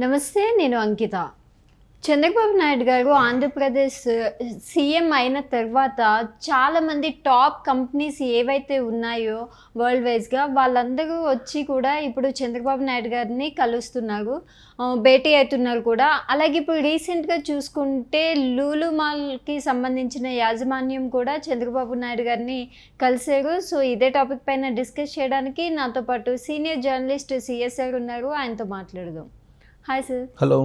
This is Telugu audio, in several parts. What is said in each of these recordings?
నమస్తే, నేను అంకిత. చంద్రబాబు నాయుడు గారు ఆంధ్రప్రదేశ్ సీఎం అయిన తర్వాత చాలామంది టాప్ కంపెనీస్ ఏవైతే ఉన్నాయో వరల్డ్ వైజ్గా వాళ్ళందరూ వచ్చి కూడా ఇప్పుడు చంద్రబాబు నాయుడు గారిని కలుస్తున్నారు, భేటీ అవుతున్నారు కూడా. అలాగే ఇప్పుడు రీసెంట్గా చూసుకుంటే లూలు మాల్కి సంబంధించిన యాజమాన్యం కూడా చంద్రబాబు నాయుడు గారిని కలిశారు. సో ఇదే టాపిక్ పైన డిస్కస్ చేయడానికి నాతో పాటు సీనియర్ జర్నలిస్ట్ సిఎస్ఆర్ ఉన్నారు, ఆయనతో మాట్లాడదాం. Hi sir. Hello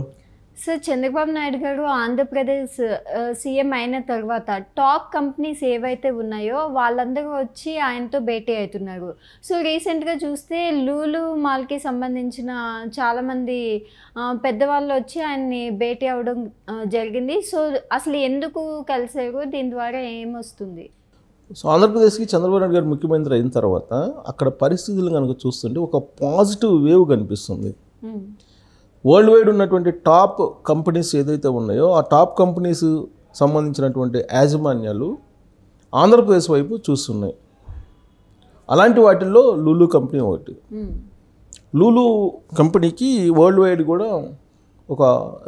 sir, Chandrababu Naidu గారు ఆంధ్రప్రదేశ్ సీఎం అయిన తర్వాత టాప్ కంపెనీస్ ఏవైతే ఉన్నాయో వాళ్ళందరూ వచ్చి ఆయనతో భేటీ అవుతున్నారు. సో రీసెంట్గా చూస్తే లూలు మాల్కి సంబంధించిన చాలామంది పెద్దవాళ్ళు వచ్చి ఆయన్ని భేటీ అవ్వడం జరిగింది. సో అసలు ఎందుకు కలిసారు, దీని ద్వారా ఏమొస్తుంది? సో ఆంధ్రప్రదేశ్కి చంద్రబాబు నాయుడు గారు ముఖ్యమంత్రి అయిన తర్వాత అక్కడ పరిస్థితులు కనుక చూస్తుంటే ఒక పాజిటివ్ వేవ్ కనిపిస్తుంది. వరల్డ్ వైడ్ ఉన్నటువంటి టాప్ కంపెనీస్ ఏదైతే ఉన్నాయో ఆ టాప్ కంపెనీస్ సంబంధించినటువంటి యాజమాన్యాలు ఆంధ్రప్రదేశ్ వైపు చూస్తున్నాయి. అలాంటి వాటిల్లో లూలు కంపెనీ ఒకటి. లూలు కంపెనీకి వరల్డ్ వైడ్ కూడా ఒక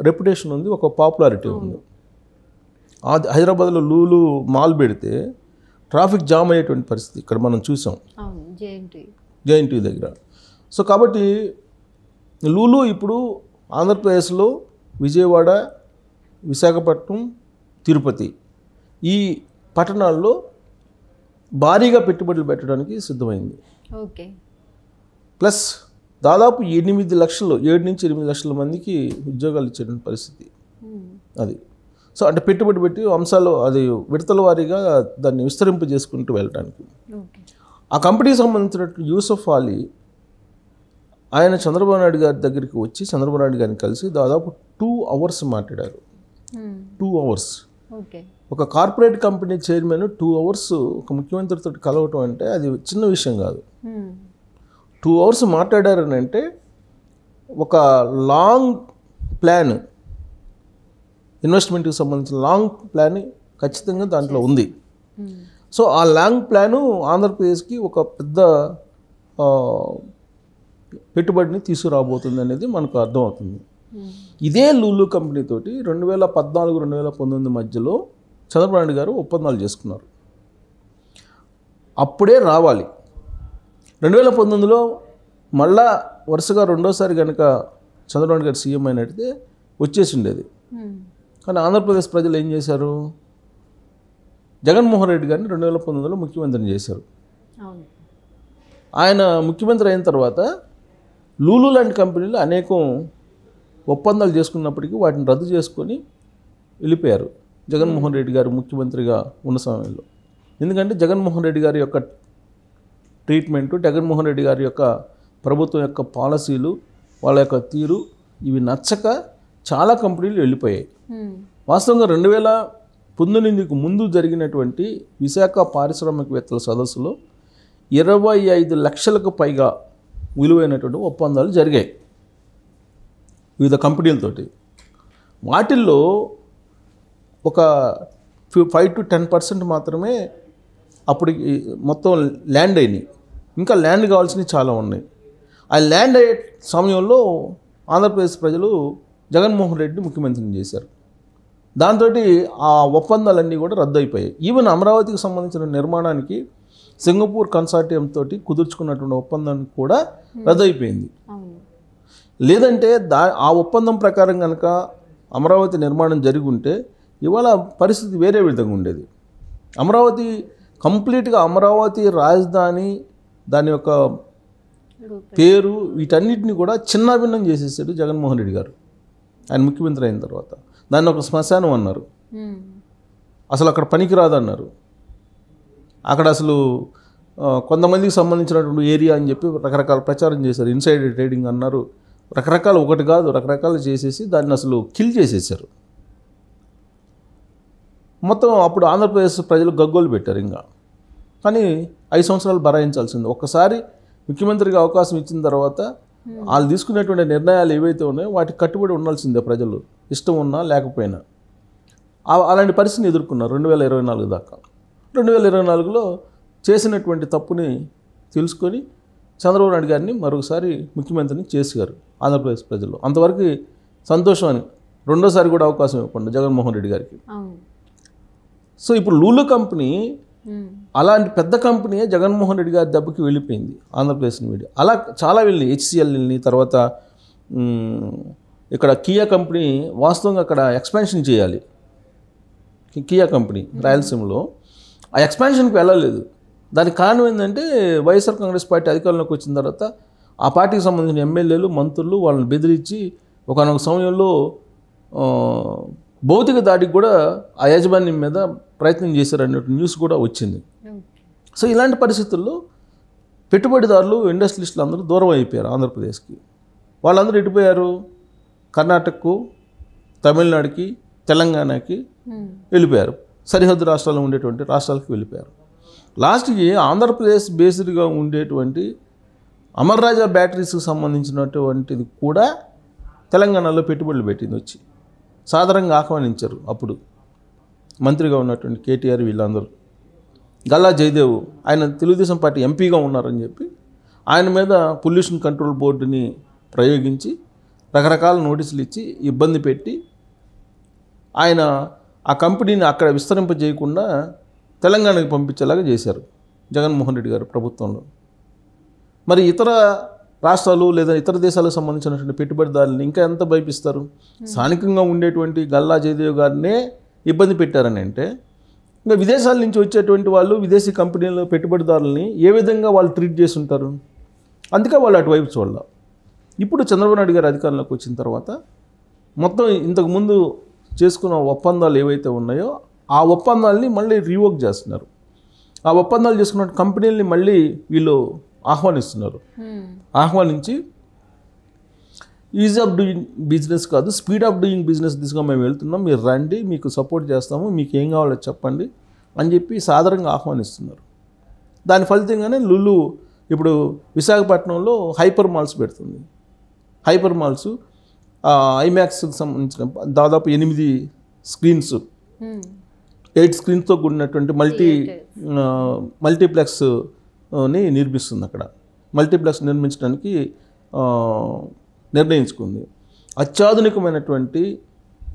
రెప్యుటేషన్ ఉంది, ఒక పాపులారిటీ ఉంది. హైదరాబాద్లో లూలు మాల్ పెడితే ట్రాఫిక్ జామ్ అయ్యేటువంటి పరిస్థితి ఇక్కడ మనం చూసాం జేఎన్టీ దగ్గర. సో కాబట్టి లూలు ఇప్పుడు ఆంధ్రప్రదేశ్లో విజయవాడ, విశాఖపట్నం, తిరుపతి ఈ పట్టణాల్లో భారీగా పెట్టుబడులు పెట్టడానికి సిద్ధమైంది. ఓకే. ప్లస్ దాదాపు 7 నుంచి 8 లక్షల మందికి ఉద్యోగాలు ఇచ్చే పరిస్థితి అది. సో అంటే పెట్టుబడి పెట్టి అంశాలు అది విడతల వారీగా దాన్ని విస్తరింపు చేసుకుంటూ వెళ్ళడానికి. ఆ కంపెనీకి సంబంధించినట్టు యూసఫ్ అలీ ఆయన చంద్రబాబు నాయుడు గారి దగ్గరికి వచ్చి చంద్రబాబు నాయుడు గారిని కలిసి దాదాపు 2 hours మాట్లాడారు. 2 hours. ఒక కార్పొరేట్ కంపెనీ చైర్మన్ 2 hours ఒక ముఖ్యమంత్రితో కలవటం అంటే అది చిన్న విషయం కాదు. 2 hours మాట్లాడారని అంటే ఒక లాంగ్ ప్లాన్, ఇన్వెస్ట్మెంట్కి సంబంధించిన లాంగ్ ప్లాన్ ఖచ్చితంగా దాంట్లో ఉంది. సో ఆ లాంగ్ ప్లాను ఆంధ్రప్రదేశ్కి ఒక పెద్ద పెట్టుబడిని తీసుకురాబోతుంది అనేది మనకు అర్థమవుతుంది. ఇదే లూలు కంపెనీతోటి 2014-2019 మధ్యలో చంద్రబాబు నాయుడు గారు ఒప్పందాలు చేసుకున్నారు. అప్పుడే రావాలి. 2019లో మళ్ళా వరుసగా రెండోసారి కనుక చంద్రబాబు నాయుడు గారు సీఎం అయినట్టే వచ్చేసి ఉండేది. కానీ ఆంధ్రప్రదేశ్ ప్రజలు ఏం చేశారు? జగన్మోహన్ రెడ్డి గారిని 2019లో ముఖ్యమంత్రిని చేశారు. ఆయన ముఖ్యమంత్రి అయిన తర్వాత లూలు లాంటి కంపెనీలు అనేకం ఒప్పందాలు చేసుకున్నప్పటికీ వాటిని రద్దు చేసుకొని వెళ్ళిపోయారు జగన్మోహన్ రెడ్డి గారు ముఖ్యమంత్రిగా ఉన్న సమయంలో. ఎందుకంటే జగన్మోహన్ రెడ్డి గారి యొక్క ట్రీట్మెంటు, జగన్మోహన్ రెడ్డి గారి యొక్క ప్రభుత్వం యొక్క పాలసీలు, వాళ్ళ యొక్క తీరు ఇవి నచ్చక చాలా కంపెనీలు వెళ్ళిపోయాయి. వాస్తవంగా 2019కు ముందు జరిగినటువంటి విశాఖ పారిశ్రామికవేత్తల సదస్సులో 25 లక్షలకు పైగా విలువైనటువంటి ఒప్పందాలు జరిగాయి వివిధ కంపెనీలతోటి. వాటిల్లో ఒక 5-10% మాత్రమే అప్పటికి మొత్తం ల్యాండ్ అయినాయి. ఇంకా ల్యాండ్ కావాల్సినవి చాలా ఉన్నాయి. ఆ ల్యాండ్ అయ్యే సమయంలో ఆంధ్రప్రదేశ్ ప్రజలు జగన్మోహన్ రెడ్డిని ముఖ్యమంత్రిని చేశారు. దాంతో ఆ ఒప్పందాలన్నీ కూడా రద్దు అయిపోయాయి. ఈవెన్ అమరావతికి సంబంధించిన నిర్మాణానికి సింగపూర్ కన్సార్టియం తోటి కుదుర్చుకున్నటువంటి ఒప్పందం కూడా రద్దయిపోయింది. లేదంటే ఆ ఒప్పందం ప్రకారం కనుక అమరావతి నిర్మాణం జరిగి ఉంటే ఇవాళ పరిస్థితి వేరే విధంగా ఉండేది. అమరావతి కంప్లీట్గా అమరావతి రాజధాని, దాని యొక్క పేరు, వీటన్నిటిని కూడా చిన్నాభిన్నం చేసేసాడు జగన్మోహన్ రెడ్డి గారు ఆయన ముఖ్యమంత్రి అయిన తర్వాత. దాన్ని ఒక శ్మశానం అన్నారు, అసలు అక్కడ పనికిరాదన్నారు. అక్కడ అసలు కొంతమందికి సంబంధించినటువంటి ఏరియా అని చెప్పి రకరకాల ప్రచారం చేశారు. ఇన్సైడ్ ట్రేడింగ్ అన్నారు, రకరకాలు, ఒకటి కాదు రకరకాలు చేసేసి దాన్ని అసలు కిల్ చేసేసారు మొత్తం. అప్పుడు ఆంధ్రప్రదేశ్ ప్రజలు గగ్గోలు పెట్టారు. ఇంకా కానీ 5 సంవత్సరాలు భరాయించాల్సింది. ఒక్కసారి ముఖ్యమంత్రిగా అవకాశం ఇచ్చిన తర్వాత వాళ్ళు తీసుకునేటువంటి నిర్ణయాలు ఏవైతే ఉన్నాయో వాటికి కట్టుబడి ఉండాల్సిందే ప్రజలు, ఇష్టం ఉన్నా లేకపోయినా. అలాంటి పరిస్థితిని ఎదుర్కొన్నారు 2024 దాకా. 2024లో చేసినటువంటి తప్పుని తెలుసుకొని చంద్రబాబు నాయుడు గారిని మరొకసారి ముఖ్యమంత్రిని చేశారు ఆంధ్రప్రదేశ్ ప్రజలు. అంతవరకు సంతోషం అని రెండోసారి కూడా అవకాశం ఇవ్వకుండా జగన్మోహన్ రెడ్డి గారికి. సో ఇప్పుడు లూలు కంపెనీ అలాంటి పెద్ద కంపెనీ జగన్మోహన్ రెడ్డి గారి దెబ్బకి వెళ్ళిపోయింది ఆంధ్రప్రదేశ్ మీడియా. అలా చాలా వెళ్ళి హెచ్సిఎల్ వెళ్ళి, తర్వాత ఇక్కడ కియా కంపెనీ వాస్తవంగా అక్కడ ఎక్స్పాన్షన్ చేయాలి. కియా కంపెనీ రాయలసీమలో ఆ ఎక్స్పాన్షన్కి వెళ్ళలేదు. దానికి కారణం ఏంటంటే వైఎస్ఆర్ కాంగ్రెస్ పార్టీ అధికారంలోకి వచ్చిన తర్వాత ఆ పార్టీకి సంబంధించిన ఎమ్మెల్యేలు, మంత్రులు వాళ్ళని బెదిరించి ఒకనొక సమయంలో భౌతిక దాడికి కూడా ఆ యాజమాన్యం మీద ప్రయత్నం చేశారనే న్యూస్ కూడా వచ్చింది. సో ఇలాంటి పరిస్థితుల్లో పెట్టుబడిదారులు, ఇండస్ట్రియలిస్టులు అందరూ దూరం అయిపోయారు ఆంధ్రప్రదేశ్కి. వాళ్ళందరూ ఎటుపోయారు? కర్ణాటకకు, తమిళనాడుకి, తెలంగాణకి వెళ్ళిపోయారు. సరిహద్దు రాష్ట్రాల్లో ఉండేటువంటి రాష్ట్రాలకు వెళ్ళిపోయారు. లాస్ట్కి ఆంధ్రప్రదేశ్ బేస్డ్గా ఉండేటువంటి అమర్ రాజా బ్యాటరీస్కి సంబంధించినటువంటిది కూడా తెలంగాణలో పెట్టుబడులు పెట్టింది వచ్చి సాధారణంగా ఆహ్వానించారు. అప్పుడు మంత్రిగా ఉన్నటువంటి కేటీఆర్ వీళ్ళందరూ. గల్లా జయదేవ్ ఆయన తెలుగుదేశం పార్టీ ఎంపీగా ఉన్నారని చెప్పి ఆయన మీద పొల్యూషన్ కంట్రోల్ బోర్డుని ప్రయోగించి రకరకాల నోటీసులు ఇచ్చి ఇబ్బంది పెట్టి ఆయన ఆ కంపెనీని అక్కడ విస్తరింపజేయకుండా తెలంగాణకి పంపించేలాగా చేశారు జగన్మోహన్ రెడ్డి గారు ప్రభుత్వంలో. మరి ఇతర రాష్ట్రాలు లేదా ఇతర దేశాలకు సంబంధించినటువంటి పెట్టుబడిదారులను ఇంకా ఎంత భయపిస్తారు? స్థానికంగా ఉండేటువంటి గల్లా జయదేవ్ గారినే ఇబ్బంది పెట్టారని అంటే ఇంకా విదేశాల నుంచి వచ్చేటువంటి వాళ్ళు, విదేశీ కంపెనీల పెట్టుబడిదారులని ఏ విధంగా వాళ్ళు ట్రీట్ చేసి ఉంటారు? అందుకే వాళ్ళు అటువైపు చూడాల. ఇప్పుడు చంద్రబాబు నాయుడు గారు అధికారంలోకి వచ్చిన తర్వాత మొత్తం ఇంతకుముందు చేసుకున్న ఒప్పందాలు ఏవైతే ఉన్నాయో ఆ ఒప్పందాలని మళ్ళీ రీవోక్ చేస్తున్నారు. ఆ ఒప్పందాలు చేసుకున్న కంపెనీలని మళ్ళీ వీళ్ళు ఆహ్వానిస్తున్నారు. ఆహ్వానించి ఈజ్ ఆఫ్ డూయింగ్ బిజినెస్ కాదు, స్పీడ్ ఆఫ్ డూయింగ్ బిజినెస్ దిశగా మేము వెళ్తున్నాం, మీరు రండి, మీకు సపోర్ట్ చేస్తాము, మీకు ఏం కావాలో చెప్పండి అని చెప్పి సాధారణంగా ఆహ్వానిస్తున్నారు. దాని ఫలితంగానే లులు ఇప్పుడు విశాఖపట్నంలో హైపర్ మాల్స్ పెడుతుంది. హైపర్ మాల్స్ ఐమాక్స్కి సంబంధించిన దాదాపు 8 స్క్రీన్స్, 8 స్క్రీన్స్తో కూడినటువంటి మల్టీప్లెక్స్ని నిర్మిస్తుంది. అక్కడ మల్టీప్లెక్స్ నిర్మించడానికి నిర్ణయించుకుంది. అత్యాధునికమైనటువంటి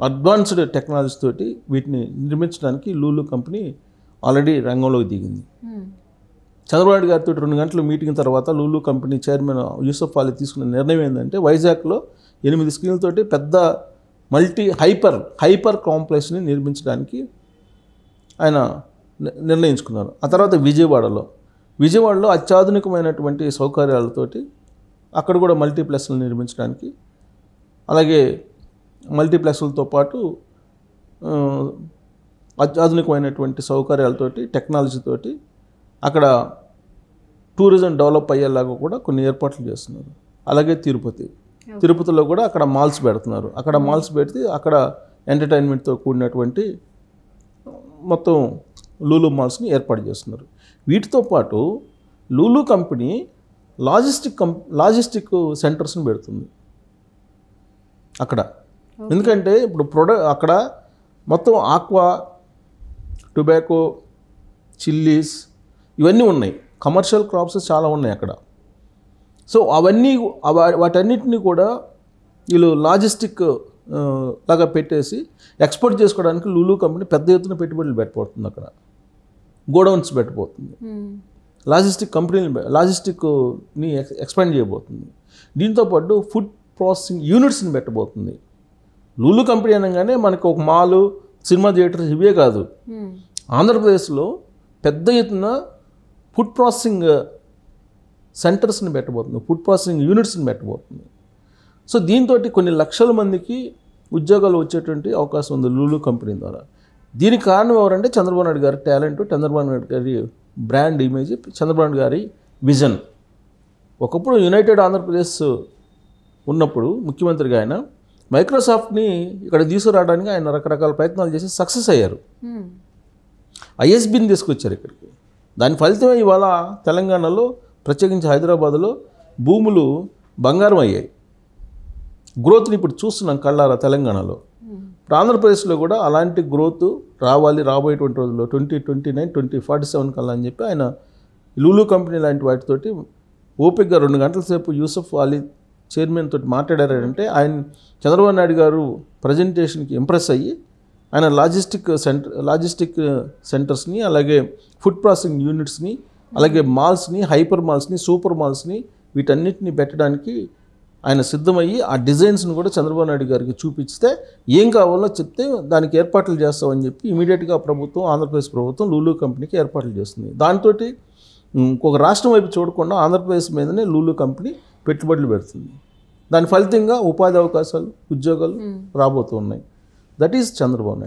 అడ్వాన్స్డ్ టెక్నాలజీ తోటి వీటిని నిర్మించడానికి లూలు కంపెనీ ఆల్రెడీ రంగంలోకి దిగింది. చంద్రబాబు నాయుడు గారితో 2 గంటల మీటింగ్ తర్వాత లూలు కంపెనీ చైర్మన్ యూసఫ్ అలీ తీసుకున్న నిర్ణయం ఏంటంటే వైజాగ్లో 8 స్క్రీన్లతోటి పెద్ద హైపర్ కాంప్లెక్స్ని నిర్మించడానికి ఆయన నిర్ణయించుకున్నారు. ఆ తర్వాత విజయవాడలో అత్యాధునికమైనటువంటి సౌకర్యాలతోటి అక్కడ కూడా మల్టీప్లెక్స్లు నిర్మించడానికి, అలాగే మల్టీప్లెక్స్లతో పాటు అత్యాధునికమైనటువంటి సౌకర్యాలతోటి, టెక్నాలజీతోటి అక్కడ టూరిజం డెవలప్ అయ్యేలాగా కూడా కొన్ని ఏర్పాట్లు చేస్తున్నారు. అలాగే తిరుపతిలో కూడా అక్కడ మాల్స్ పెడుతున్నారు. అక్కడ మాల్స్ పెడితే అక్కడ ఎంటర్టైన్మెంట్తో కూడినటువంటి మొత్తం లూలు మాల్స్ని ఏర్పాటు చేస్తున్నారు. వీటితో పాటు లూలు కంపెనీ లాజిస్టిక్ సెంటర్స్ని పెడుతుంది అక్కడ. ఎందుకంటే ఇప్పుడు అక్కడ మొత్తం ఆక్వా, టొబాకో, చిల్లీస్ ఇవన్నీ ఉన్నాయి. కమర్షియల్ క్రాప్స్ చాలా ఉన్నాయి అక్కడ. సో వాటన్నిటిని కూడా వీళ్ళు లాజిస్టిక్ లాగా పెట్టేసి ఎక్స్పోర్ట్ చేసుకోవడానికి లూలు కంపెనీ పెద్ద ఎత్తున పెట్టుబడులు పెట్టబోతుంది. అక్కడ గోడౌన్స్ పెట్టబోతుంది. లాజిస్టిక్ని ఎక్స్పాండ్ చేయబోతుంది. దీంతోపాటు ఫుడ్ ప్రాసెసింగ్ యూనిట్స్ని పెట్టబోతుంది. లూలు కంపెనీ అనగానే మనకు ఒక మాలు, సినిమా థియేటర్స్ ఇవే కాదు, ఆంధ్రప్రదేశ్లో పెద్ద ఎత్తున ఫుడ్ ప్రాసెసింగ్ సెంటర్స్ని పెట్టబోతుంది, ఫుడ్ ప్రాసెసింగ్ యూనిట్స్ని పెట్టబోతుంది. సో దీంతో కొన్ని లక్షల మందికి ఉద్యోగాలు వచ్చేటువంటి అవకాశం ఉంది లూలు కంపెనీ ద్వారా. దీనికి కారణం ఎవరంటే చంద్రబాబు నాయుడు గారి టాలెంట్, చంద్రబాబు నాయుడు గారి బ్రాండ్ ఇమేజ్, చంద్రబాబు నాయుడు గారి విజన్. ఒకప్పుడు యునైటెడ్ ఆంధ్రప్రదేశ్ ఉన్నప్పుడు ముఖ్యమంత్రిగా ఆయన మైక్రోసాఫ్ట్ని ఇక్కడ తీసుకురావడానికి ఆయన రకరకాల ప్రయత్నాలు చేసి సక్సెస్ అయ్యారు. ఐఎస్బిని తీసుకొచ్చారు ఇక్కడికి. దాని ఫలితమే ఇవాళ తెలంగాణలో, ప్రత్యేకించి హైదరాబాద్లో భూములు బంగారం అయ్యాయి. గ్రోత్ని ఇప్పుడు చూస్తున్నాం కళ్ళారా తెలంగాణలో. ఇప్పుడు ఆంధ్రప్రదేశ్లో కూడా అలాంటి గ్రోత్ రావాలి రాబోయేటువంటి రోజుల్లో 2029, 2047 కల్లా అని చెప్పి ఆయన లూలు కంపెనీ లాంటి వాటితోటి ఓపికగా 2 గంటల సేపు యూసఫ్ అలీ చైర్మన్ తోటి మాట్లాడారంటే ఆయన చంద్రబాబు నాయుడు గారు ప్రజెంటేషన్కి ఇంప్రెస్ అయ్యి ఆయన లాజిస్టిక్ సెంటర్స్ని అలాగే ఫుడ్ ప్రాసెసింగ్ యూనిట్స్ని అలాగే మాల్స్ని హైపర్ మాల్స్ని సూపర్ మాల్స్ని వీటన్నిటిని పెట్టడానికి ఆయన సిద్ధమయ్యి ఆ డిజైన్స్ని కూడా చంద్రబాబు నాయుడు గారికి చూపిస్తే ఏం కావాలో చెప్తే దానికి ఏర్పాట్లు చేస్తామని చెప్పి ఇమీడియట్గా ప్రభుత్వం ఆంధ్రప్రదేశ్ ప్రభుత్వం లూలు కంపెనీకి ఏర్పాట్లు చేస్తుంది. దాంతో ఇంకొక రాష్ట్రం వైపు చూడకుండా ఆంధ్రప్రదేశ్ మీదనే లూలు కంపెనీ పెట్టుబడులు పెడుతుంది. దాని ఫలితంగా ఉపాధి అవకాశాలు ఉద్యోగాలు రాబోతున్నాయి. That is Chandrababu Naidu.